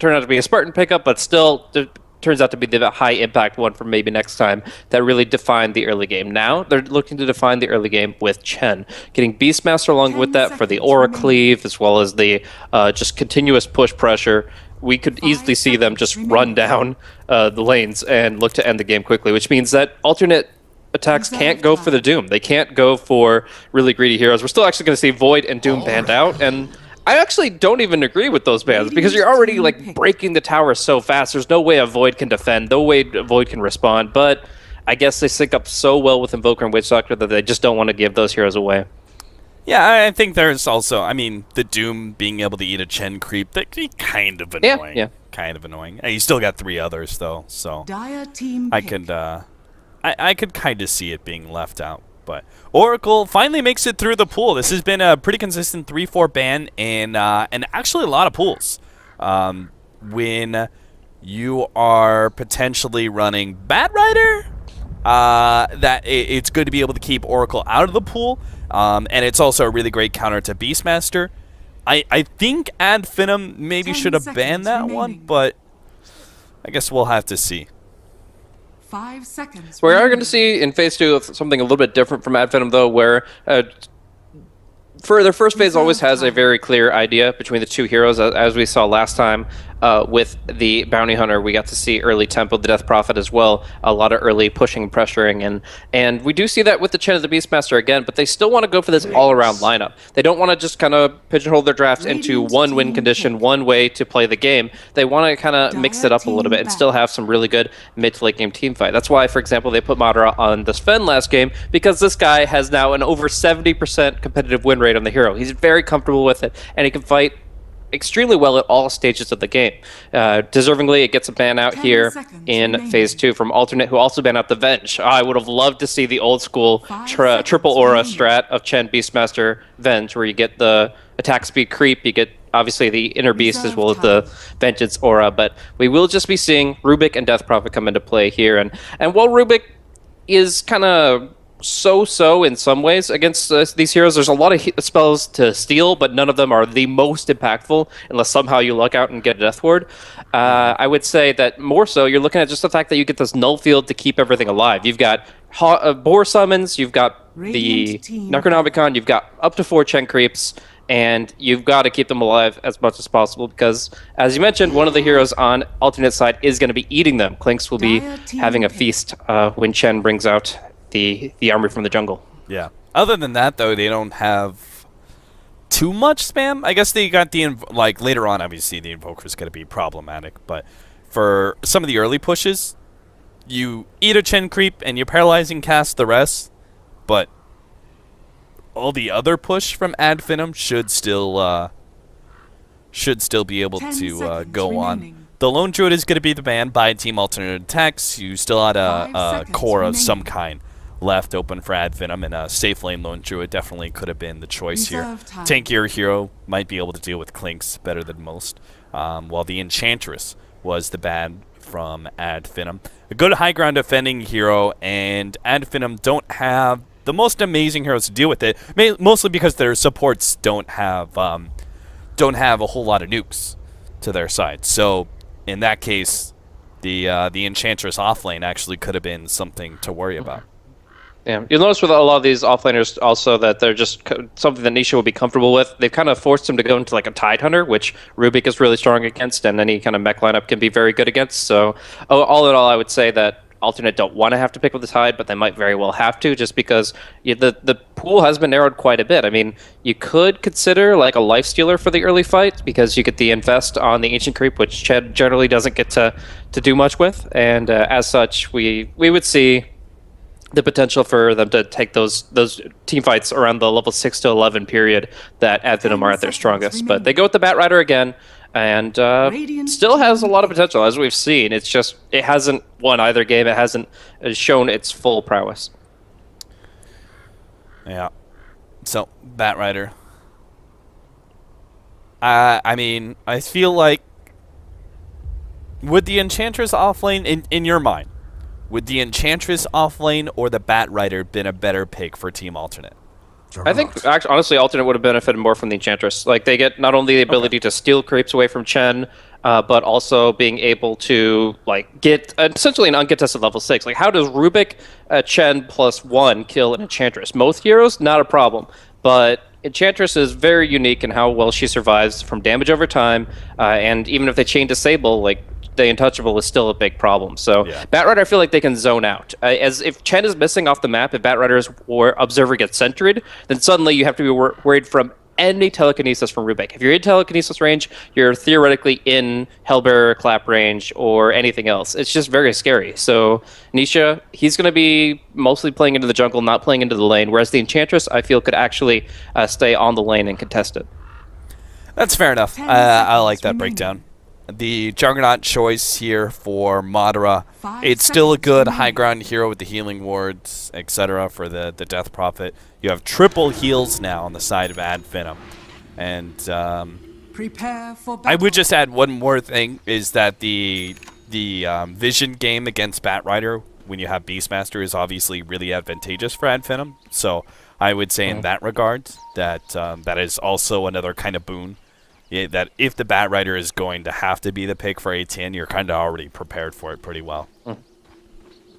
turn out to be a Spartan pickup, but still turns out to be the high impact one for maybe next time that really defined the early game. Now they're looking to define the early game with Chen, getting Beastmaster along with that for the aura cleave, as well as the just continuous push pressure. We could easily see them just run down the lanes and look to end the game quickly, which means that alternate attacks can't go for the Doom. They can't go for really greedy heroes. We're still actually going to see Void and Doom banned out, and I actually don't even agree with those bans because you're already like breaking the tower so fast. There's no way a Void can defend, no way a Void can respond, but I guess they sync up so well with Invoker and Witch Doctor that they just don't want to give those heroes away. Yeah, I think there's also, I mean, the Doom being able to eat a Chen creep, that can be kind of annoying. Yeah. Kind of annoying. You still got 3 others, though, so I could kind of see it being left out. But Oracle finally makes it through the pool. This has been a pretty consistent 3-4 ban and actually a lot of pools. When you are potentially running Bat Rider, it's good to be able to keep Oracle out of the pool. And it's also a really great counter to Beastmaster. I think Ad Finem maybe should have banned that one, but I guess we'll have to see. 5 seconds. We are going to see in Phase 2 something a little bit different from Ad Finem, though, where for their first phase always has a very clear idea between the two heroes, as we saw last time with the Bounty Hunter. We got to see early tempo, the Death Prophet as well, a lot of early pushing and pressuring, and we do see that with the Chen of the Beastmaster again, but they still want to go for this all-around lineup. They don't want to just kind of pigeonhole their drafts into one win condition, one way to play the game. They want to kind of mix it up a little bit and still have some really good mid to late game team fight. That's why, for example, they put Madara on the Sven last game, because this guy has now an over 70% competitive win rate on the hero. He's very comfortable with it, and he can fight extremely well at all stages of the game. Deservingly, it gets a ban out here in Phase 2 from Alternate, who also banned out the Venge. I would have loved to see the old school triple aura strat of Chen, Beastmaster, Venge, where you get the attack speed creep, you get obviously the Inner Beast as well as the Vengeance aura, but we will just be seeing Rubik and Death Prophet come into play here. And while Rubik is kind of so in some ways against these heroes, there's a lot of spells to steal, but none of them are the most impactful unless somehow you luck out and get a Death Ward. I would say that more so you're looking at just the fact that you get this null field to keep everything alive. You've got Boar Summons, you've got the Necronomicon, you've got up to 4 Chen creeps, and you've got to keep them alive as much as possible because, as you mentioned, one of the heroes on alternate side is going to be eating them. Clinks will be having a feast when Chen brings out the army from the jungle. Yeah. Other than that, though, they don't have too much spam. I guess they got the later on. Obviously, the Invoker's going to be problematic, but for some of the early pushes, you eat a Chen creep and you paralyzing cast the rest. But all the other push from Ad Finem should still be able to go on. The Lone Druid is going to be the ban by Team Alternate Attacks. You still had a core of some kind left open for Ad Finem, and a safe lane Lone Druid definitely could have been the choice here. Tankier hero might be able to deal with Clinks better than most, while the Enchantress was the ban from Ad Finem. A good high ground defending hero, and Ad Finem don't have the most amazing heroes to deal with it, mostly because their supports don't have a whole lot of nukes to their side. So in that case, the Enchantress offlane actually could have been something to worry about. Yeah, you'll notice with a lot of these offlaners also that they're just something that Nisha will be comfortable with. They've kind of forced him to go into like a Tide Hunter, which Rubik is really strong against, and any kind of mech lineup can be very good against. So all in all, I would say that Alternate don't want to have to pick with the Tide, but they might very well have to, just because the pool has been narrowed quite a bit. I mean, you could consider like a Lifestealer for the early fight, because you get the Infest on the Ancient Creep, which Ched generally doesn't get to do much with, and as such, we would see the potential for them to take those team fights around the level 6 to 11 period that Ad Finem are at their strongest. But they go with the Bat Rider again, and still has a lot of potential, as we've seen. It's just, it hasn't won either game. It hasn't shown its full prowess. Yeah. So, Bat Rider. I mean, I feel like, would the Enchantress offlane, in your mind, would the Enchantress offlane or the Bat Rider been a better pick for Team Alternate? I think, honestly, Alternate would have benefited more from the Enchantress. Like, they get not only the ability to steal creeps away from Chen, but also being able to like get essentially an uncontested level 6. Like, how does Rubik Chen +1 kill an Enchantress? Most heroes, not a problem, but Enchantress is very unique in how well she survives from damage over time, and even if they chain disable, like, the untouchable is still a big problem. So Batrider, I feel like they can zone out. As if Chen is missing off the map, if Batrider's or Observer gets centered, then suddenly you have to be worried from any telekinesis from Rubik. If you're in telekinesis range, you're theoretically in Hellbearer clap range or anything else. It's just very scary. So Nisha, he's going to be mostly playing into the jungle, not playing into the lane, whereas the Enchantress, I feel, could actually stay on the lane and contest it. That's fair enough. I like that breakdown. The Juggernaut choice here for Madara. It's still a good high ground hero with the healing wards, etc. for the Death Prophet. You have triple heals now on the side of Finem. And Prepare for I would just add one more thing, is that the vision game against Batrider when you have Beastmaster is obviously really advantageous for Finem. So I would say in that regard that that is also another kind of boon. That if the Batrider is going to have to be the pick for ATN, you're kind of already prepared for it pretty well.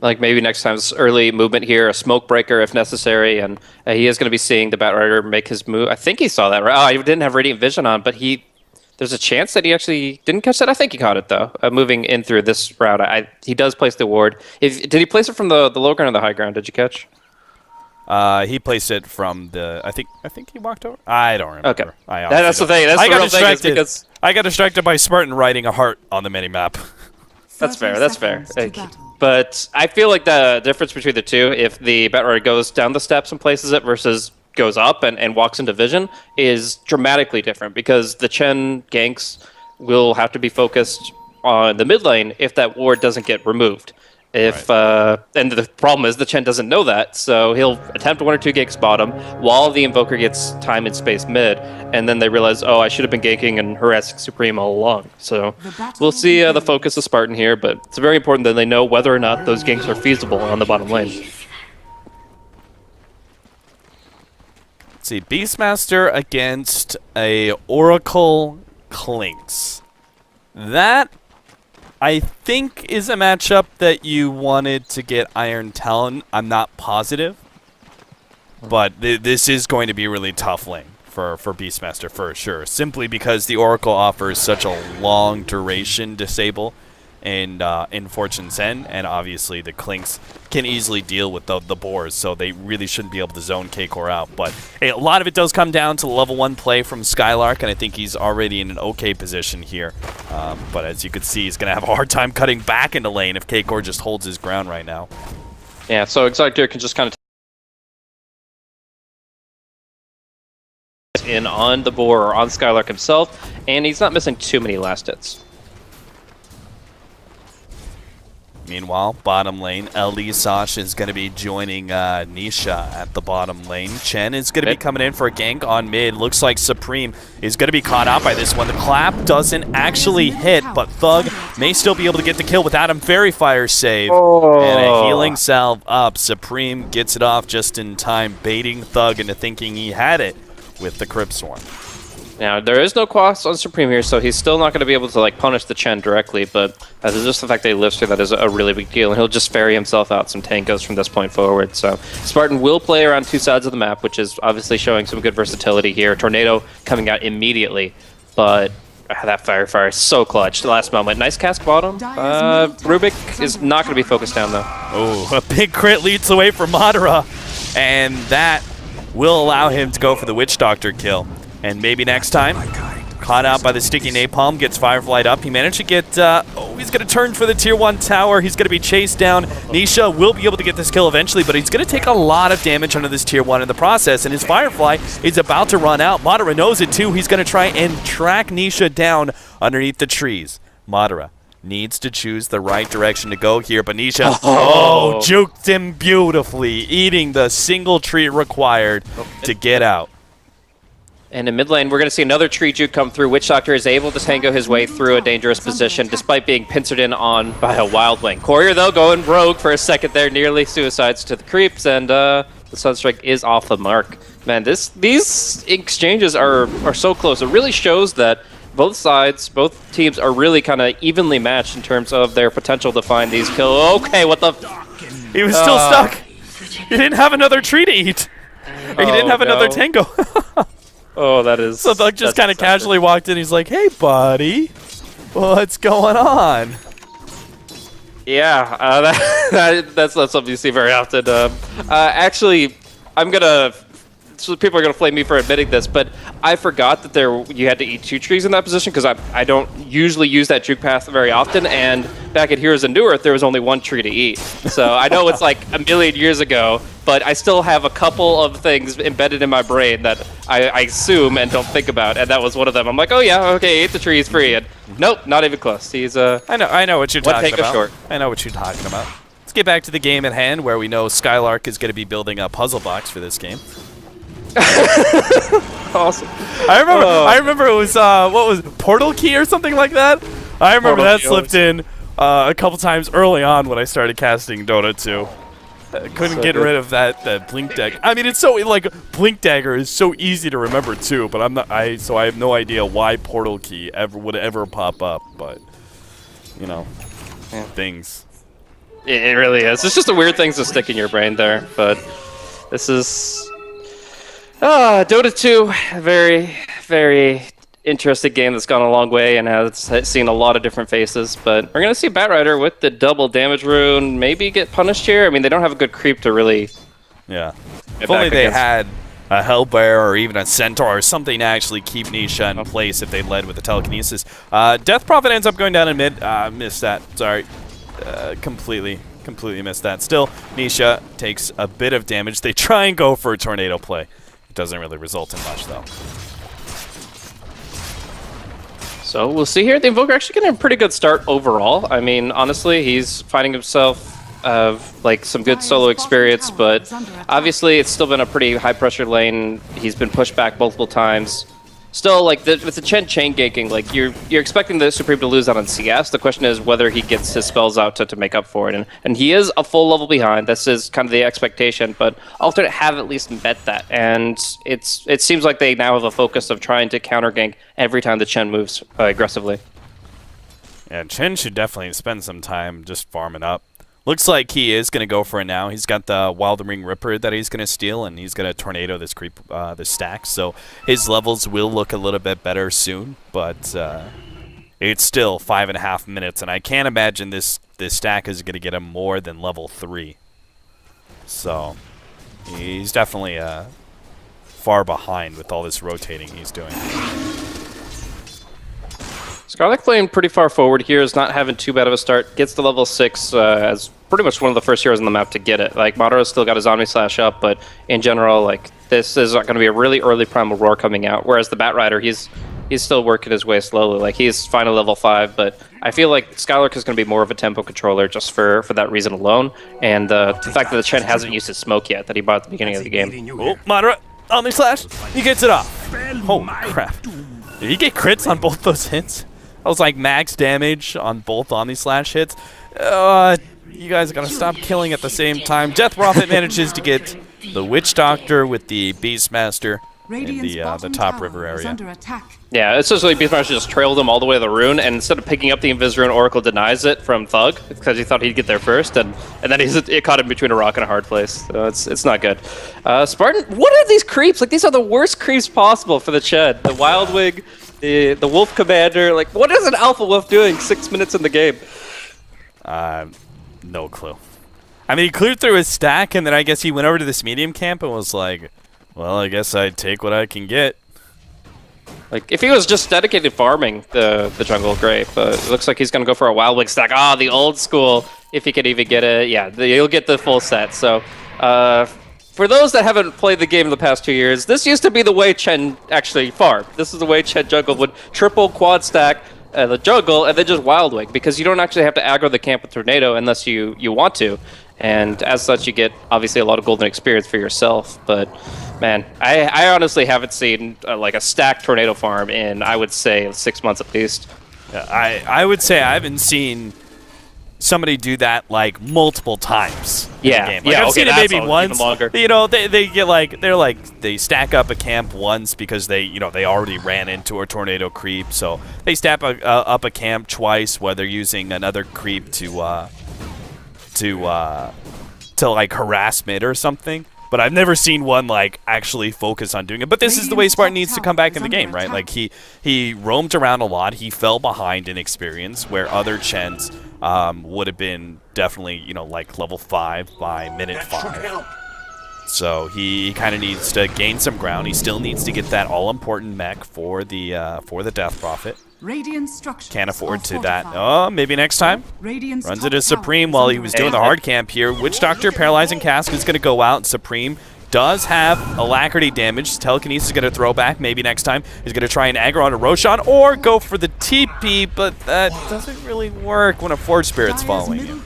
Like maybe next time's early movement here, a smoke breaker if necessary, and he is going to be seeing the Batrider make his move. I think he saw that, right? Oh, he didn't have Radiant Vision on, but there's a chance that he actually didn't catch that. I think he caught it, though, moving in through this route. He does place the ward. Did he place it from the low ground or the high ground? Did you catch? He placed it from the. I think he walked over. I don't remember. Okay, that's the thing. That's the real thing. Because I got distracted by Spartan writing a heart on the minimap. That's fair. That's fair. But I feel like the difference between the two, if the Batrider goes down the steps and places it versus goes up and walks into vision, is dramatically different, because the Chen ganks will have to be focused on the mid lane if that ward doesn't get removed. And the problem is the Chen doesn't know that, so he'll attempt 1 or 2 ganks bottom while the Invoker gets time and space mid, and then they realize, oh, I should have been ganking and harassing Supreme all along. So we'll see the focus of Spartan here, but it's very important that they know whether or not those ganks are feasible on the bottom lane. Let's see, Beastmaster against a Oracle Clinks. That, I think, is a matchup that you wanted to get Iron Talon. I'm not positive. But this is going to be a really tough lane for Beastmaster for sure. Simply because the Oracle offers such a long duration disable in Fortune's End. And obviously the Clinks can easily deal with the boars. So they really shouldn't be able to zone K-Core out. But hey, a lot of it does come down to the level 1 play from Skylark. And I think he's already in an okay position here. But as you can see, he's going to have a hard time cutting back into lane if K-Core just holds his ground right now. Yeah, so Exotic Deer can just kind of in on the boar or on Skylark himself, and he's not missing too many last hits. Meanwhile, bottom lane, Elisash is going to be joining Nisha at the bottom lane. Chen is going to be coming in for a gank on mid. Looks like Supreme is going to be caught out by this one. The clap doesn't actually hit, but Thug may still be able to get the kill without him. Fairy Fire save and a healing salve up. Supreme gets it off just in time, baiting Thug into thinking he had it with the Crypt Swarm. Now, there is no cost on Supreme here, so he's still not going to be able to like punish the Chen directly, but just the fact that he lives through that is a really big deal, and he'll just ferry himself out some tankos from this point forward. So Spartan will play around 2 sides of the map, which is obviously showing some good versatility here. Tornado coming out immediately, but that Fire is so clutch. The last moment. Nice cast bottom. Rubik is not going to be focused down, though. Oh, a big crit leads away from Madara, and that will allow him to go for the Witch Doctor kill. And maybe next time, caught out by the sticky napalm, gets Fireflied up. He managed to get, he's going to turn for the tier 1 tower. He's going to be chased down. Nisha will be able to get this kill eventually, but he's going to take a lot of damage under this tier 1 in the process, and his Firefly is about to run out. Madara knows it too. He's going to try and track Nisha down underneath the trees. Madara needs to choose the right direction to go here, but Nisha, juked him beautifully, eating the single tree required to get out. And in mid lane, we're going to see another tree juke come through. Witch Doctor is able to tango his way through a dangerous position, despite being pincered in on by a Wild Wing. Courier, though, going rogue for a second there, nearly suicides to the creeps, and the Sunstrike is off the mark. Man, these exchanges are so close. It really shows that both sides, both teams are really kind of evenly matched in terms of their potential to find these kills. Okay, what the? He was still stuck. He didn't have another tree to eat. Or he didn't have another tango. Oh, that is. So Thug just kind of casually walked in. He's like, "Hey, buddy, what's going on?" Yeah, that's not something you see very often. Actually, so people are gonna flame me for admitting this, but I forgot that you had to eat 2 trees in that position because I don't usually use that juke path very often. And back at Heroes of New Earth, there was only 1 tree to eat. So I know it's like a million years ago, but I still have a couple of things embedded in my brain that I assume and don't think about, and that was one of them. I'm like, oh yeah, okay, eat the tree, he's free, and nope, not even close. He's I know what you're talking about. Short. I know what you're talking about. Let's get back to the game at hand, where we know Skylark is going to be building a puzzle box for this game. Awesome. I remember it was what was it, Portal Key or something like that. I remember that slipped in a couple times early on when I started casting Dota 2. Couldn't get rid of that blink dagger. I mean, it's so like blink dagger is so easy to remember too, but I have no idea why Portal Key would ever pop up, but you know, things. It really is. It's just the weird things that stick in your brain there, but this is Dota 2, a very, very interesting game that's gone a long way and has seen a lot of different faces. But we're going to see Batrider with the double damage rune maybe get punished here. I mean, they don't have a good creep to really... Yeah. If only they had a Hellbear or even a Centaur or something to actually keep Nisha in place if they led with the telekinesis. Death Prophet ends up going down in mid. Missed that. Sorry. Completely missed that. Still, Nisha takes a bit of damage. They try and go for a tornado play. Doesn't really result in much, though. So we'll see here. The Invoker actually getting a pretty good start overall. I mean, honestly, he's finding himself like some good solo experience, but obviously it's still been a pretty high-pressure lane. He's been pushed back multiple times. Still, like with the Chen chain ganking, like you're expecting the Supreme to lose out on CS. The question is whether he gets his spells out to make up for it, and he is a full level behind. This is kind of the expectation, but Alternate have at least met that, and it seems like they now have a focus of trying to counter gank every time the Chen moves aggressively. Yeah, Chen should definitely spend some time just farming up. Looks like he is going to go for it now. He's got the Wild Ring Ripper that he's going to steal, and he's going to tornado this creep, this stack. So his levels will look a little bit better soon, but it's still 5.5 minutes, and I can't imagine this stack is going to get him more than level 3. So he's definitely far behind with all this rotating he's doing. Scarlet playing pretty far forward here, is not having too bad of a start. Gets to level 6 as pretty much one of the first heroes on the map to get it. Like, Madora's still got his Omni Slash up, but in general, like, this is going to be a really early Primal Roar coming out. Whereas the Batrider, he's still working his way slowly. Like, he's finally level 5, but I feel like Skylark is going to be more of a tempo controller just for that reason alone. And the fact that the Chen hasn't used his smoke yet that he bought at the beginning of the game. Oh, Madara, Omni Slash, he gets it off. Holy crap. Did he get crits on both those hits? That was like max damage on both Omni Slash hits. You guys are going to stop killing at the same time. Death Prophet manages to get the Witch Doctor with the Beastmaster in the top river area. Yeah, it's just like Beastmaster just trailed him all the way to the rune, and instead of picking up the Invis rune, Oracle denies it from Thug because he thought he'd get there first, and then it caught him between a rock and a hard place. So it's not good. Spartan, what are these creeps? Like, these are the worst creeps possible for the Ched. The Wild Wig, the Wolf Commander. Like, what is an Alpha Wolf doing 6 minutes in the game? No clue. I mean, he cleared through his stack, and then I guess he went over to this medium camp and was like, well, I guess I'd take what I can get. Like, if he was just dedicated farming the jungle, great. But it looks like he's going to go for a Wild Wing stack. Ah, the old school, if he could even get it. Yeah, he'll get the full set. So, for those that haven't played the game in the past 2 years, this used to be the way Chen actually farmed. This is the way Chen jungle would triple quad stack the jungle and then just Wild Wing, because you don't actually have to aggro the camp with Tornado unless you want to. And as such, you get, obviously, a lot of golden experience for yourself. But, man, I honestly haven't seen, like, a stacked Tornado farm in, I would say, 6 months at least. Yeah, I would say I haven't seen somebody do that, like, multiple times. Yeah, game. Like, yeah, I've okay, seen it maybe even once. longer. You know, they get like they stack up a camp once because they already ran into a tornado creep, so they stack up a camp twice where they're using another creep to like harassment or something. But I've never seen one like actually focus on doing it. But this is the way Spartan needs to come back in the game, right? Like he roamed around a lot. He fell behind in experience where other Chens would have been definitely, like level 5 by minute 5. So he kind of needs to gain some ground. He still needs to get that all-important mech for the Death Prophet. Can't afford to that. Oh, maybe next time. Runs into Supreme while he was doing the hard camp here. Witch Doctor, Paralyzing Cask is going to go out. Supreme does have Alacrity damage. Telekinesis is going to throw back. Maybe next time he's going to try and aggro onto Roshan or go for the TP, but that doesn't really work when a Forge Spirit's following you.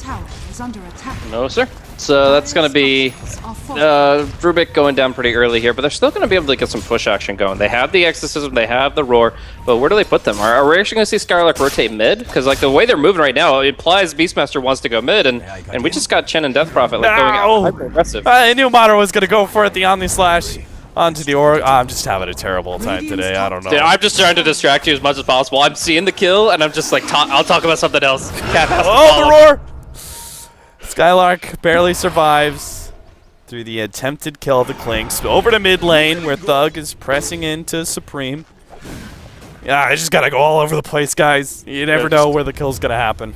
No, sir. So that's going to be Rubik going down pretty early here, but they're still going to be able to get some push action going. They have the Exorcism, they have the Roar, but where do they put them? Are we actually going to see Skylark rotate mid? Because like the way they're moving right now, it implies Beastmaster wants to go mid, and we just got Chen and Death Prophet like going out hyper aggressive. I knew Mono was going to go for it, the Omni Slash onto the Aura. I'm just having a terrible time today. I don't know. Dude, I'm just trying to distract you as much as possible. I'm seeing the kill, and I'm just like, I'll talk about something else. Cat has to the Roar! Skylark barely survives through the attempted kill of the Clinks. Over to mid lane where Thug is pressing into Supreme. Yeah, I just gotta go all over the place, guys. You never know where the kill's gonna happen.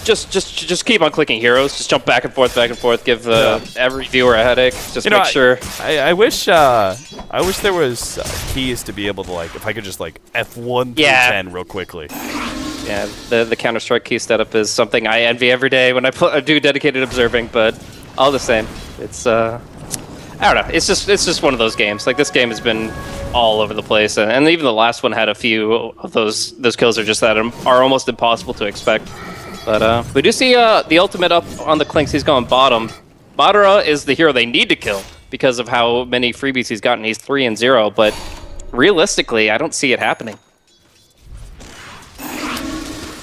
Just keep on clicking heroes. Just jump back and forth. Give every viewer a headache. Just make sure. I wish there was keys to be able to, like, if I could just like F1 through 10 real quickly. Yeah, the Counter-Strike key setup is something I envy every day when I do dedicated observing, but all the same, it's I don't know. It's just one of those games. Like, this game has been all over the place, and even the last one had a few of those kills are just that are almost impossible to expect. But we do see the ultimate up on the Clinks. He's going bottom. Madara is the hero they need to kill because of how many freebies he's gotten. He's 3-0, but realistically, I don't see it happening.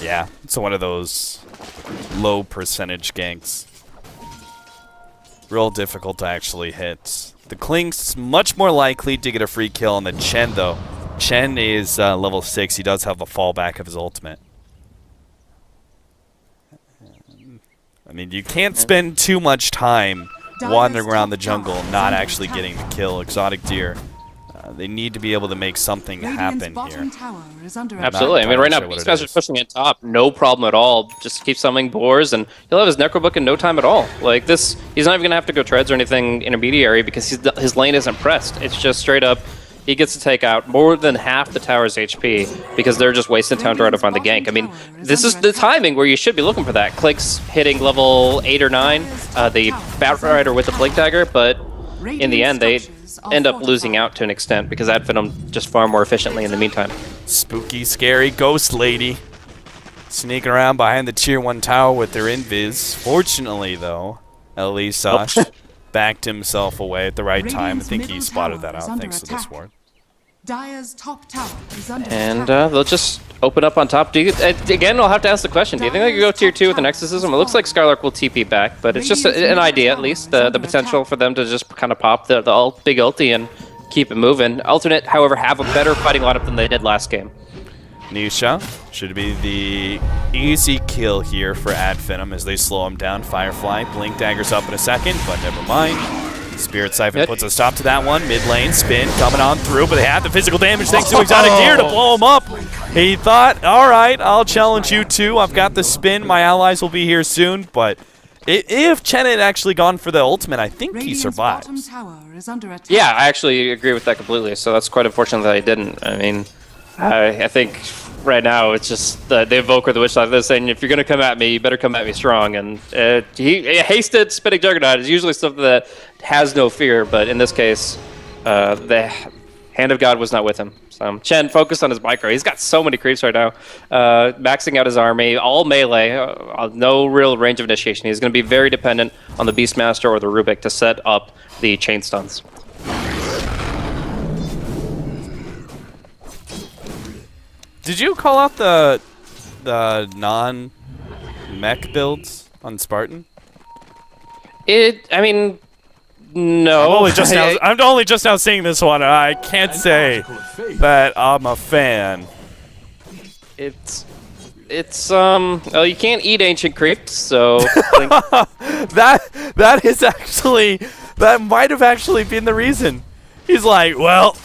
Yeah, it's one of those low percentage ganks. Real difficult to actually hit. The Clink's much more likely to get a free kill on the Chen, though. Chen is level 6. He does have the fallback of his ultimate. I mean, you can't spend too much time wandering around the jungle not actually getting the kill. Exotic Deer. They need to be able to make something happen here. Absolutely. I mean, right now, Beastmaster's pushing it top. No problem at all. Just keep summoning boars, and he'll have his Necrobook in no time at all. Like, this, he's not even going to have to go treads or anything intermediary because his lane isn't pressed. It's just straight up, he gets to take out more than half the tower's HP because they're just wasting time to try to find the gank. I mean, this is the timing where you should be looking for that. Clicks hitting level 8 or 9, the Batrider with the Blink Dagger, but in the end, they end up losing out to an extent because Ad Finem just far more efficiently in the meantime. Spooky, scary ghost lady sneaking around behind the tier 1 tower with their invis. Fortunately, though, Elisash backed himself away at the right time. I think he spotted that out thanks to this ward. And they'll just open up on top. Again, I'll have to ask the question. Do you think they could go tier 2 with an Exorcism? It looks like Skylark will TP back, but it's just an idea at least. The potential for them to just kind of pop the big ulti and keep it moving. Alternate, however, have a better fighting lineup than they did last game. Nisha should be the easy kill here for Ad Finem as they slow him down. Firefly, Blink Dagger's up in a second, but never mind. Spirit Siphon puts a stop to that one. Mid lane, spin coming on through, but they have the physical damage thanks to Exotic Deer to blow him up. He thought, all right, I'll challenge you too. I've got the spin. My allies will be here soon, but if Chen had actually gone for the ultimate, I think he survives. Yeah, I actually agree with that completely, so that's quite unfortunate that he didn't. I mean, I think right now it's just the Invoker, the Witch Doctor, they're saying, if you're going to come at me, you better come at me strong. And hasted Spinning Juggernaut is usually something that has no fear, but in this case, the Hand of God was not with him. So Chen focused on his micro. He's got so many creeps right now, maxing out his army, all melee, no real range of initiation. He's going to be very dependent on the Beastmaster or the Rubik to set up the chain stuns. Did you call out the non-mech builds on Spartan? I mean, no. I'm only just now seeing this one. I can't say that I'm a fan. Well, you can't eat ancient creeps, so that might have actually been the reason. He's like, well,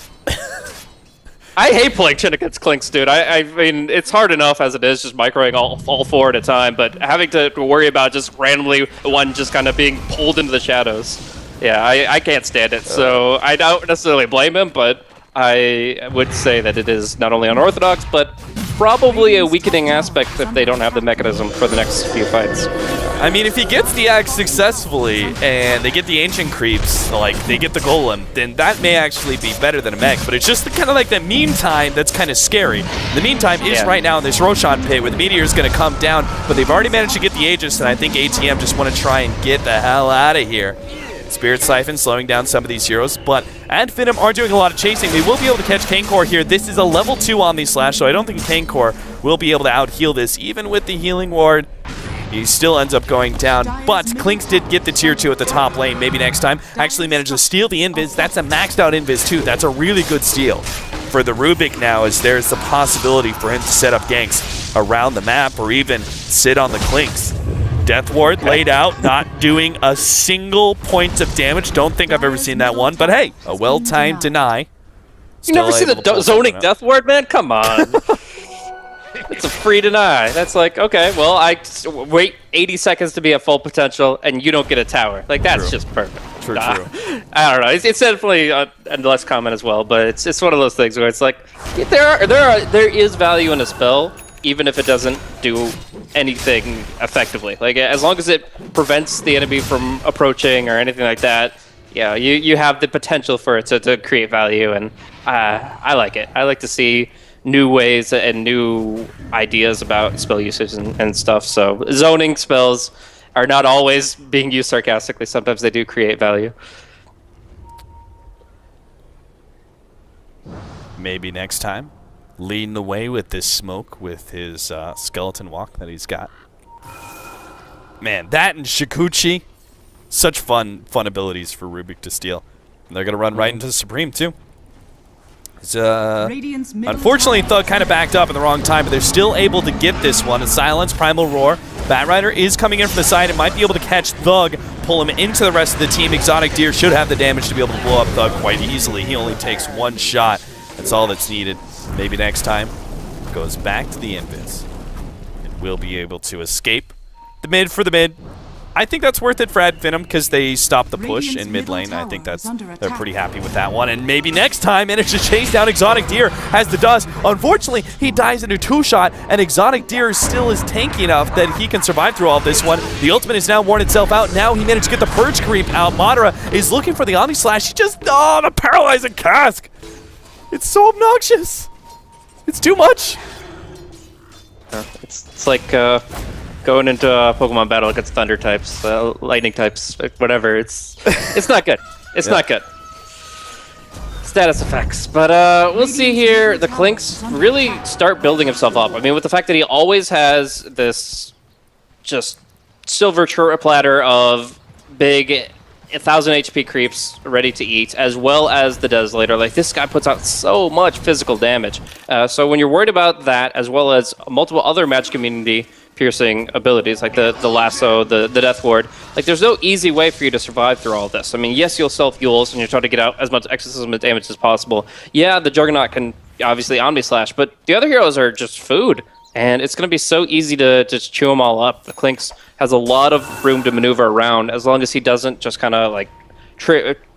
I hate playing Chin against Clinks, dude. I mean, it's hard enough as it is, just microing all four at a time, but having to worry about just randomly one just kind of being pulled into the shadows. Yeah, I can't stand it, so I don't necessarily blame him, but I would say that it is not only unorthodox, but probably a weakening aspect if they don't have the mechanism for the next few fights. I mean, if he gets the axe successfully and they get the ancient creeps, like they get the golem, then that may actually be better than a mech. But it's just kind of like the meantime that's kind of scary. The meantime is right now in this Roshan pit where the meteor is going to come down, but they've already managed to get the Aegis, and I think ATM just want to try and get the hell out of here. Spirit Siphon slowing down some of these heroes, but Finem are doing a lot of chasing. They will be able to catch Kankor here. This is a level 2 Omni Slash, so I don't think Kankor will be able to out-heal this, even with the healing ward. He still ends up going down, but Clinks did get the tier 2 at the top lane. Maybe next time. Actually managed to steal the invis. That's a maxed out invis too. That's a really good steal. For the Rubik now, is there's the possibility for him to set up ganks around the map or even sit on the Clinks. Death Ward laid out, not doing a single point of damage. Don't think I've ever seen that one, but hey, a well-timed deny. You never see the zoning Death Ward, man? Come on. It's a free deny. That's like, okay, well, I wait 80 seconds to be at full potential, and you don't get a tower. Like, that's just perfect. True. I don't know. It's definitely a less common as well, but it's one of those things where it's like, there is value in a spell, even if it doesn't do anything effectively. Like, as long as it prevents the enemy from approaching or anything like that, yeah, you have the potential for it to create value, and I like it. I like to see new ways and new ideas about spell usage and stuff. So zoning spells are not always being used sarcastically. Sometimes they do create value. Maybe next time. Leading the way with this smoke with his skeleton walk that he's got. Man, that and Shikuchi, such fun abilities for Rubik to steal. And they're going to run right into the Supreme, too. Unfortunately, Thug kind of backed up at the wrong time, but they're still able to get this one. A Silence, Primal Roar. Batrider is coming in from the side and might be able to catch Thug, pull him into the rest of the team. Exotic Deer should have the damage to be able to blow up Thug quite easily. He only takes one shot. That's all that's needed. Maybe next time, goes back to the invis and will be able to escape the mid for the mid. I think that's worth it for Finem because they stopped the push in mid lane. I think they're pretty happy with that one. And maybe next time, manage to chase down Exotic Deer as the dust. Unfortunately, he dies into 2-shot, and Exotic Deer still is tanky enough that he can survive through all this one. The ultimate has now worn itself out. Now he managed to get the Purge Creep out. Madara is looking for the Omni Slash. He just, the Paralyzing Cask. It's so obnoxious. It's too much. It's like going into a Pokemon battle against Thunder types, Lightning types, whatever. It's not good. It's not good. Status effects. But we'll see here. The Clinks really start building himself up. I mean, with the fact that he always has this just silver platter of big 1,000 HP creeps ready to eat, as well as the Desolator. Like, this guy puts out so much physical damage. So when you're worried about that, as well as multiple other Magic Community piercing abilities, like the Lasso, the Death Ward, like, there's no easy way for you to survive through all this. I mean, yes, you'll self-Euls, and you're trying to get out as much exorcism damage as possible. Yeah, the Juggernaut can obviously Omni Slash, but the other heroes are just food. And it's going to be so easy to just chew them all up. The Clinks has a lot of room to maneuver around, as long as he doesn't just kind of like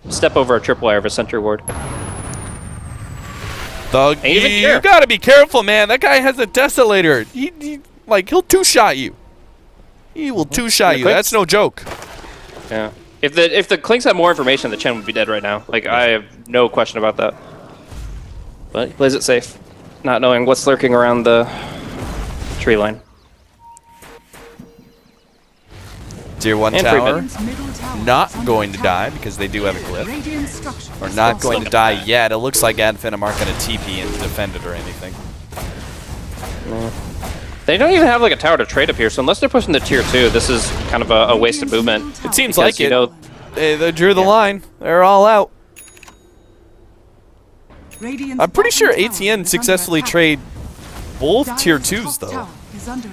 step over a tripwire of a sentry ward. Thug, you got to be careful, man. That guy has a Desolator. He'll two-shot you. He will two-shot you. That's no joke. Yeah. If the Clinks had more information, the Chen would be dead right now. Like, I have no question about that. But he plays it safe, not knowing what's lurking around the tree line. Tier 1 tower not going to die because they do have a glyph. Or not going to die yet. It looks like Finem aren't going to TP and defend it or anything. They don't even have like a tower to trade up here, so unless they're pushing the tier 2, this is kind of a wasted movement. It seems like it. They drew the line. They're all out. I'm pretty sure ATN successfully trade both tier 2s though.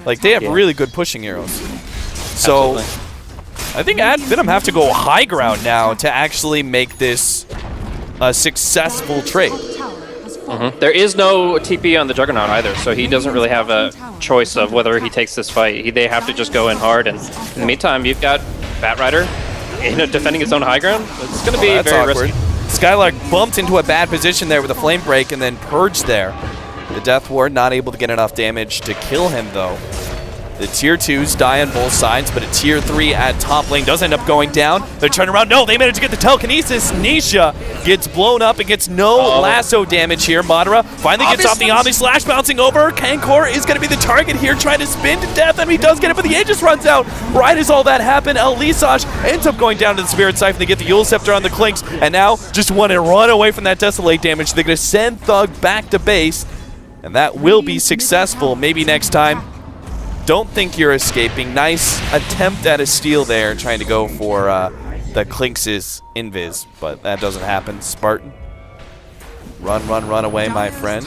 Like they have really good pushing arrows. So I think Finem have to go high ground now to actually make this a successful trade. There is no TP on the Juggernaut either, so he doesn't really have a choice of whether he takes this fight. They have to just go in hard, and in the meantime, you've got Batrider defending his own high ground. It's going to be very risky. Skylark bumped into a bad position there with a flame break and then purged there. The Death Ward not able to get enough damage to kill him though. The tier 2s die on both sides, but a tier 3 at top lane does end up going down. They're turning around. No, they managed to get the telekinesis. Nisha gets blown up and gets no lasso damage here. Madara finally gets off the Omni Slash, bouncing over. Kankor is going to be the target here, trying to spin to death, and he does get it, but the Aegis runs out. Right as all that happened, Elisage ends up going down to the Spirit Siphon. They get the Yule Scepter on the Clinks, and now just want to run away from that Desolate damage. They're going to send Thug back to base, and that will be successful. Maybe next time. Don't think you're escaping. Nice attempt at a steal there, trying to go for the Clinks' invis, but that doesn't happen. Spartan, run away, my friend.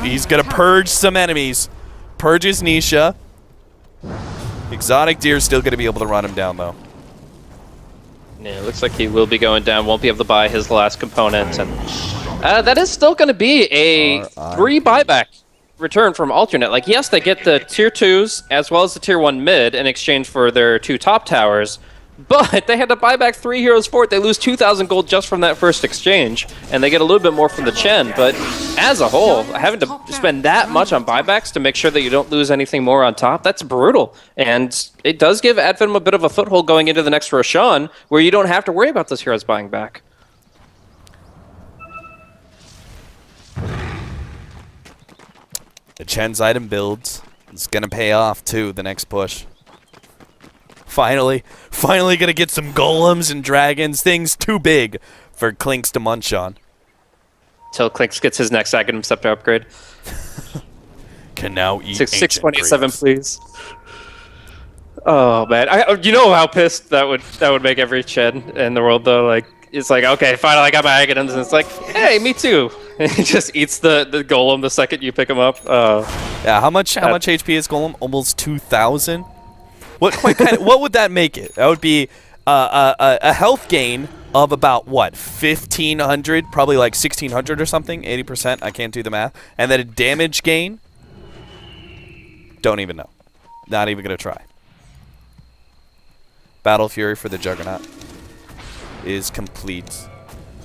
He's gonna purge some enemies. Purges Nisha. Exotic Deer's still gonna be able to run him down though. Yeah, it looks like he will be going down. Won't be able to buy his last components, and that is still gonna be a 3 buyback return from alternate. Like, yes, they get the tier 2s as well as the tier 1 mid in exchange for their 2 top towers, but they had to buy back 3 heroes for it. They lose 2,000 gold just from that first exchange, and they get a little bit more from the Chen, but as a whole, having to spend that much on buybacks to make sure that you don't lose anything more on top, that's brutal. And it does give Advenom a bit of a foothold going into the next Roshan, where you don't have to worry about those heroes buying back. The Chen's item builds. It's gonna pay off too, the next push. Finally gonna get some golems and dragons. Things too big for Clinks to munch on. Till Clinks gets his next Aghanim Scepter upgrade. Can now eat 627, please. Oh man, you know how pissed that would make every Chen in the world though. Like, it's like, okay, finally I got my Aghanims, and it's like, hey, me too. And he just eats the golem the second you pick him up. Yeah, how much HP is golem? Almost 2,000. What would that make it? That would be a health gain of about what, 1,500, probably like 1,600 or something, 80%. I can't do the math. And then a damage gain. Don't even know. Not even gonna try. Battle Fury for the Juggernaut is complete.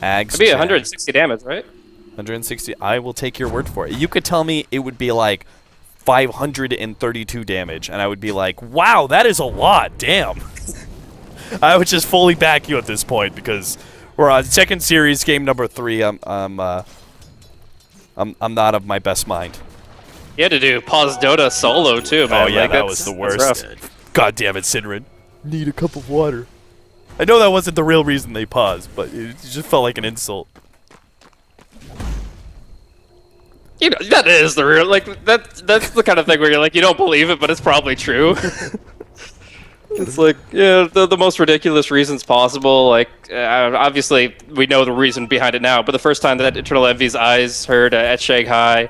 Ags. It'd be 160 damage, right? 160. I will take your word for it. You could tell me it would be like 532 damage, and I would be like, "Wow, that is a lot." Damn. I would just fully back you at this point because we're on second series, game number 3. I'm not of my best mind. You had to do pause Dota solo too, man. Oh yeah, like, that was the worst. God damn it, Sinrin. Need a cup of water. I know that wasn't the real reason they paused, but it just felt like an insult. You know, that is the real, like, that's the kind of thing where you're like, you don't believe it, but it's probably true. It's like, yeah, the most ridiculous reasons possible. Like, obviously, we know the reason behind it now, but the first time that Eternal Envy's eyes heard at Shanghai,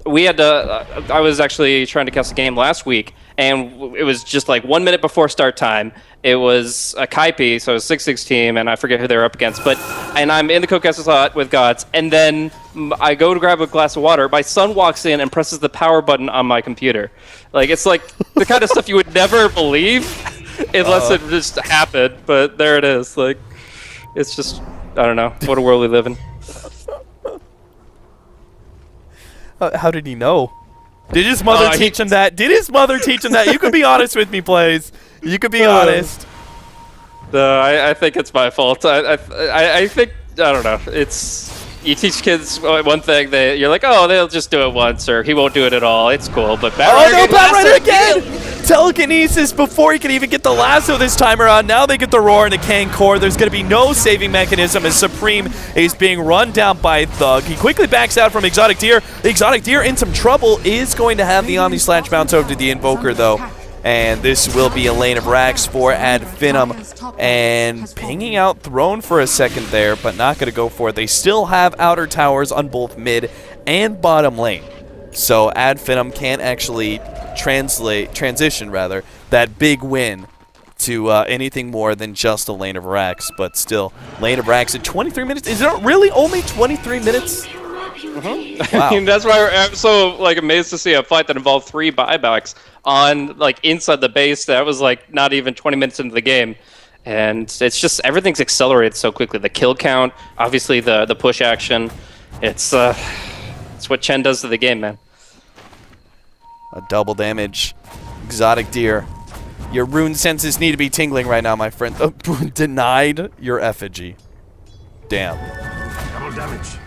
we had to, I was actually trying to cast a game last week, and it was just like 1 minute before start time. It was a Kaipi, so it was 6-6 team, and I forget who they were up against. And I'm in the co-caster slot with Gods, and then I go to grab a glass of water. My son walks in and presses the power button on my computer. Like, it's like the kind of stuff you would never believe unless it just happened. But there it is. Like, it's just, I don't know. What a world we live in. How did he know? Did his mother teach him that? Did his mother teach him that? You could be honest with me, please. You could be honest. No, I think it's my fault. I think, I don't know. It's, you teach kids one thing, you're like, oh, they'll just do it once, or he won't do it at all. It's cool, but Batrider again! telekinesis before he can even get the lasso this time around. Now they get the roar into Kankor. There's going to be no saving mechanism as Supreme is being run down by Thug. He quickly backs out from Exotic Deer. Exotic Deer in some trouble, is going to have the Omni Slash bounce over to the Invoker though. And this will be a lane of racks for Ad Finem. And pinging out Throne for a second there, but not going to go for it. They still have outer towers on both mid and bottom lane. So Ad Finem can't actually transition that big win to anything more than just a lane of racks. But still, lane of racks in 23 minutes. Is it really only 23 minutes? Wow. I mean, that's why I'm so amazed to see a fight that involved 3 buybacks on inside the base. That was not even 20 minutes into the game, and it's just everything's accelerated so quickly. The kill count, obviously the push action. It's what Chen does to the game, man. A double damage, Exotic Deer. Your rune senses need to be tingling right now, my friend. Denied your effigy. Damn. Double damage.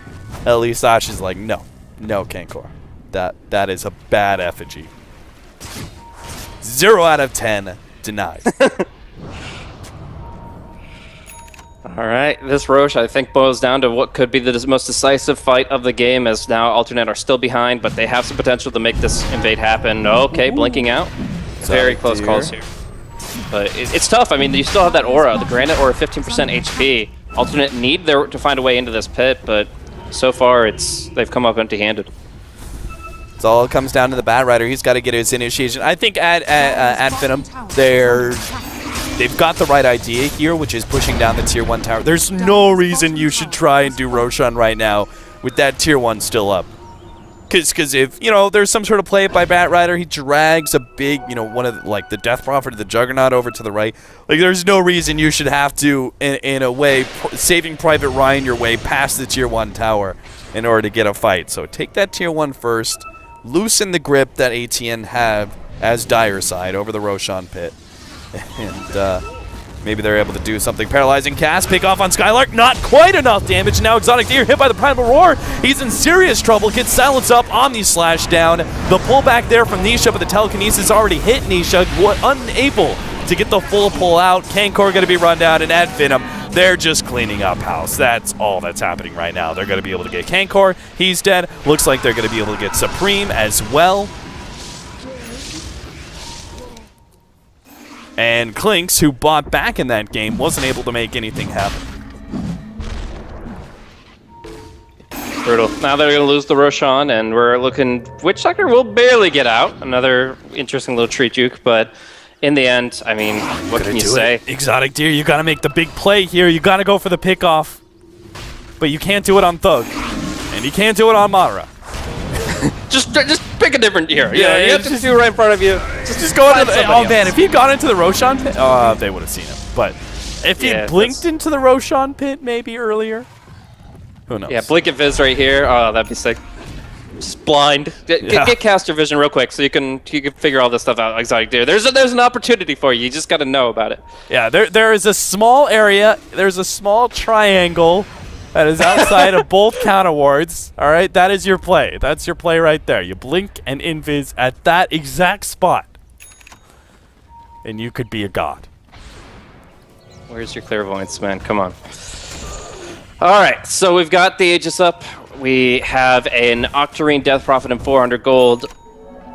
At least Ash is like, no, Kankor. That is a bad effigy. 0 out of 10 denied. All right, this Roche, I think, boils down to what could be the most decisive fight of the game, as now Alternate are still behind, but they have some potential to make this invade happen. Okay, blinking out. Very close calls here. But it's tough. I mean, you still have that aura, the Granite Aura, 15% HP. Alternate need to find a way into this pit, but so far they've come up empty-handed. It's all comes down to the Bat Rider. He's got to get his initiation. I think at Finem, they've got the right idea here, which is pushing down the Tier 1 tower. There's no reason you should try and do Roshan right now with that Tier 1 still up. Because if, there's some sort of play by Bat Rider, he drags a big, one of the Death Prophet or the Juggernaut over to the right. There's no reason you should have to, in a way, saving Private Ryan your way past the Tier 1 tower in order to get a fight. So take that Tier 1 first, loosen the grip that ATN have as Dire side over the Roshan pit, and maybe they're able to do something. Paralyzing cast, pick off on Skylark, not quite enough damage. Now Exotic Deer hit by the Primal Roar. He's in serious trouble, gets silenced up, Omni Slash down. The pullback there from Nisha, but the telekinesis already hit Nisha, unable to get the full pull out. Kankor going to be run down, and Ad Finem, they're just cleaning up house. That's all that's happening right now. They're going to be able to get Kankor. He's dead. Looks like they're going to be able to get Supreme as well. And Clinks, who bought back in that game, wasn't able to make anything happen. Brutal. Now they're going to lose the Roshan, and we're looking... Witch Doctor will barely get out. Another interesting little treat juke, but in the end, I mean, what can you say? Exotic Deer, you got to make the big play here. You got to go for the pickoff. But you can't do it on Thug. And you can't do it on Mara. just pick a different hero. Yeah, you have to do right in front of you. Just go into the... Oh, man, if he got into the Roshan pit... they would have seen him. But if he blinked into the Roshan pit maybe earlier... Who knows? Yeah, blink and Viz right here. Oh, that'd be sick. Just blind. Get caster vision real quick so you can figure all this stuff out. Exotic Deer. There's an opportunity for you. You just got to know about it. Yeah, there is a small area. There's a small triangle that is outside of both counter wards. All right, that is your play. That's your play right there. You blink and invis at that exact spot, and you could be a god. Where's your clairvoyance, man? Come on. All right, so we've got the Aegis up. We have an Octarine Death Prophet and 400 gold.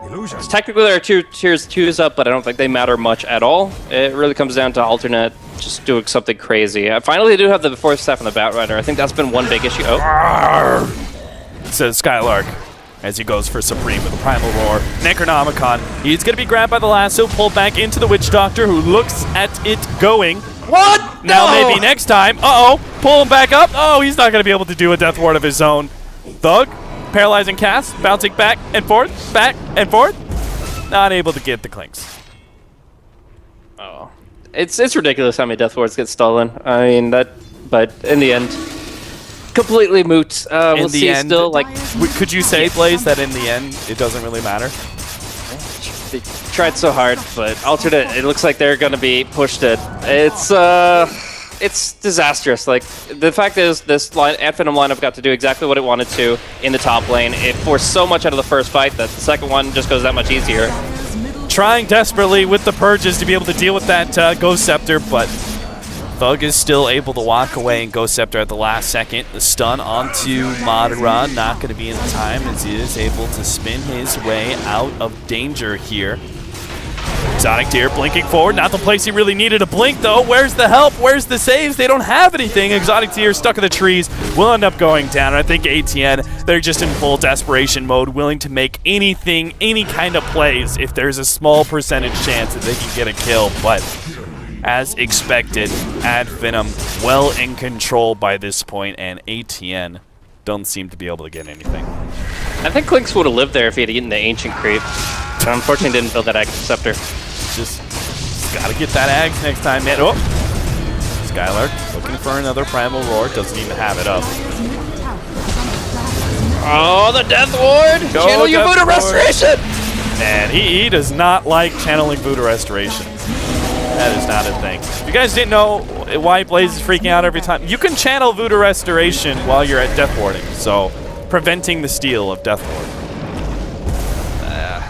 Illusion. Technically, there are two tiers 2s up, but I don't think they matter much at all. It really comes down to Alternate just doing something crazy. Finally, they do have the fourth staff on the Bat Rider. I think that's been one big issue. Says Skylark as he goes for Supreme with the Primal Roar. Necronomicon. He's going to be grabbed by the lasso, pulled back into the Witch Doctor, who looks at it going. What? Now maybe next time. Pull him back up. Oh, he's not going to be able to do a Death Ward of his own. Thug, paralyzing cast, bouncing back and forth. Not able to get the Clinks. Oh, it's ridiculous how many Death Wards get stolen. I mean but in the end, completely moot. We'll see. End, still, could you say, Blaze, that in the end it doesn't really matter? They tried so hard, but Alternate, it looks like they're going to be pushed it. It's disastrous. The fact is, this Ad Finem lineup got to do exactly what it wanted to in the top lane. It forced so much out of the first fight that the second one just goes that much easier. trying desperately with the purges to be able to deal with that Ghost Scepter, but Thug is still able to walk away and Ghost Scepter at the last second. The stun onto Madara, not going to be in time as he is able to spin his way out of danger here. Exotic Deer blinking forward, not the place he really needed to blink though. Where's the help? Where's the saves? They don't have anything. Exotic Deer stuck in the trees, will end up going down. And I think ATN, they're just in full desperation mode, willing to make anything, any kind of plays if there's a small percentage chance that they can get a kill. But as expected, Finem well in control by this point, and ATN don't seem to be able to get anything. I think Clinks would have lived there if he had eaten the Ancient Creep. But unfortunately didn't build that Ag Scepter. Just gotta get that Ags next time, man. Oh! Skylark looking for another Primal Roar, doesn't even have it up. Oh, the Death Ward! Go Channel your Voodoo Restoration! And he does not like channeling Voodoo Restoration. That is not a thing. If you guys didn't know why Blaze is freaking out every time, you can channel Voodoo Restoration while you're at Death Warding, so preventing the steal of Death Ward.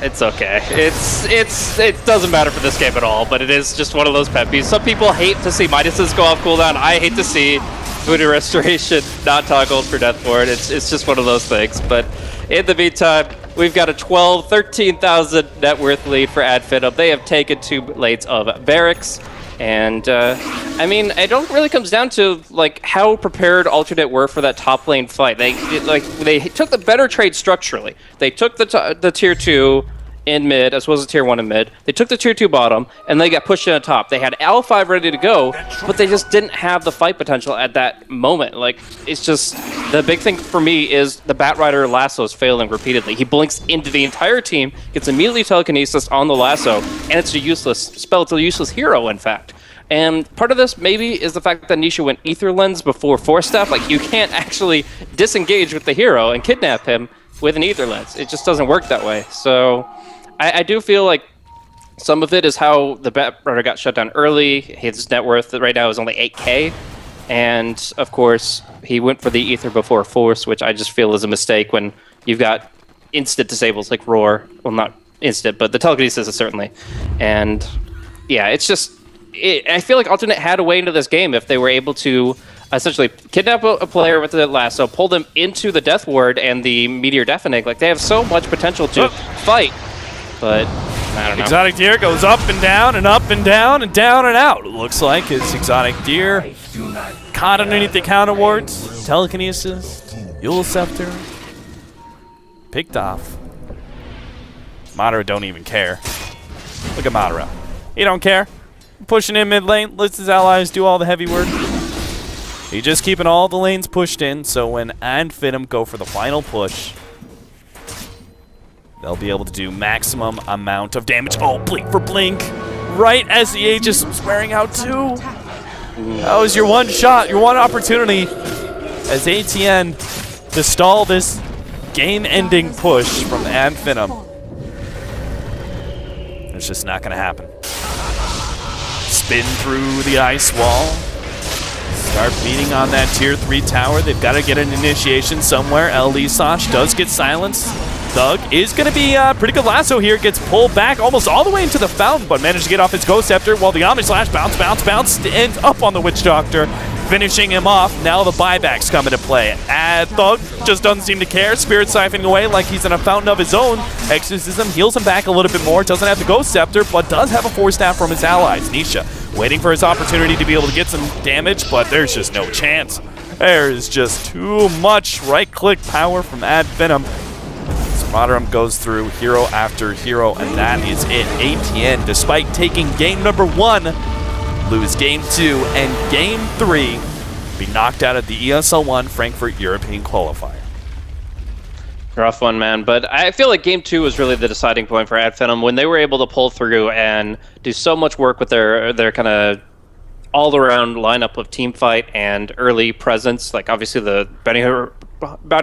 It's okay. It doesn't matter for this game at all, but it is just one of those pet peeves. Some people hate to see Midases go off cooldown. I hate to see Voodoo Restoration not toggled for Death Ward. It's just one of those things. But in the meantime, we've got a 13,000 net worth lead for Finem. They have taken 2 lanes of Barracks. And, I mean, it don't really comes down to, like, how prepared Alternate were for that top lane fight. They took the better trade structurally. They took the tier 2 in mid, as well as the tier 1 in mid. They took the tier 2 bottom, and they got pushed in on top. They had L5 ready to go, but they just didn't have the fight potential at that moment. Like, it's just, the big thing for me is the Batrider lasso is failing repeatedly. He blinks into the entire team, gets immediately telekinesis on the lasso, and it's a useless spell. It's a useless hero, in fact. And part of this maybe is the fact that Nisha went Ether Lens before Force Staff. Like, you can't actually disengage with the hero and kidnap him with an Ether Lens. It just doesn't work that way. So I do feel like some of it is how the Batrider got shut down early. His net worth right now is only 8K. And, of course, he went for the Ether before Force, which I just feel is a mistake when you've got instant disables like Roar. Well, not instant, but the telekinesis is certainly. And, yeah, it's just... I feel like Alternate had a way into this game if they were able to essentially kidnap a player with the lasso, pull them into the Death Ward and the Meteor Deafening. Like, they have so much potential to fight. But, I don't know. Exotic Deer goes up and down and up and down and down and out. It looks like it's Exotic Deer caught underneath the counter wards. Telekinesis, Yule Scepter, picked off. Madara don't even care. Look at Madara. He don't care. Pushing in mid lane, lets his allies do all the heavy work. He's just keeping all the lanes pushed in, so when Finem go for the final push, they'll be able to do maximum amount of damage. Oh, blink for blink. Right as the Aegis was wearing out too. That was your one shot, your one opportunity as ATN to stall this game-ending push from Finem. It's just not going to happen. Spin through the ice wall. Start beating on that tier 3 tower. They've got to get an initiation somewhere. LD Soch does get silenced. Thug is going to be a pretty good lasso here. Gets pulled back almost all the way into the fountain, but managed to get off his Ghost Scepter while the Omni Slash bounce, ends up on the Witch Doctor, finishing him off. Now the buybacks come into play. Thug just doesn't seem to care. Spirit siphoning away like he's in a fountain of his own. Exorcism heals him back a little bit more. Doesn't have the Ghost Scepter, but does have a Force Staff from his allies. Nisha waiting for his opportunity to be able to get some damage, but there's just no chance. There is just too much right-click power from Finem. Madara goes through hero after hero, and that is it. ATN, despite taking game number 1, lose game 2 and game 3, be knocked out of the ESL 1 Frankfurt European qualifier. Rough one, man. But I feel like game 2 was really the deciding point for Finem when they were able to pull through and do so much work with their kind of all-around lineup of team fight and early presence. Like, obviously, the Bounty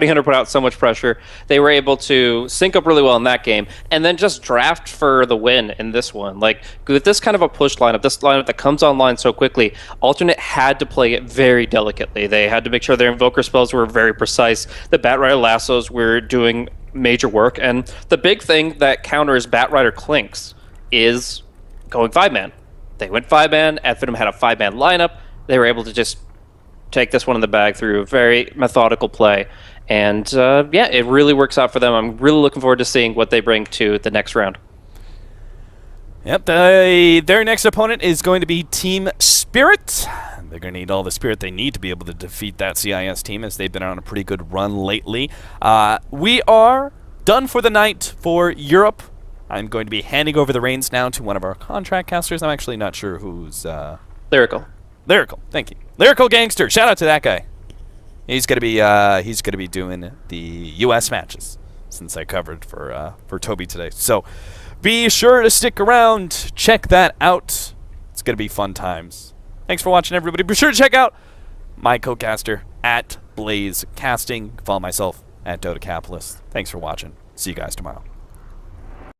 Hunter put out so much pressure. They were able to sync up really well in that game and then just draft for the win in this one. Like, with this kind of a push lineup, this lineup that comes online so quickly, Alternate had to play it very delicately. They had to make sure their Invoker spells were very precise. The Batrider lassos were doing major work. And the big thing that counters Batrider Clinks is going 5-man. They went 5-man. Finem had a 5-man lineup. They were able to just take this one in the bag through a very methodical play. And yeah, it really works out for them. I'm really looking forward to seeing what they bring to the next round. Yep, their next opponent is going to be Team Spirit. They're going to need all the spirit they need to be able to defeat that CIS team, as they've been on a pretty good run lately. We are done for the night for Europe. I'm going to be handing over the reins now to one of our contract casters. I'm actually not sure who's... Lyrical. Lyrical, thank you. Lyrical Gangster, shout out to that guy. He's going to be doing the U.S. matches, since I covered for Toby today. So be sure to stick around, check that out. It's going to be fun times. Thanks for watching, everybody. Be sure to check out my co-caster at Blaze Casting. Follow myself at DOTA Capitalist. Thanks for watching. See you guys tomorrow.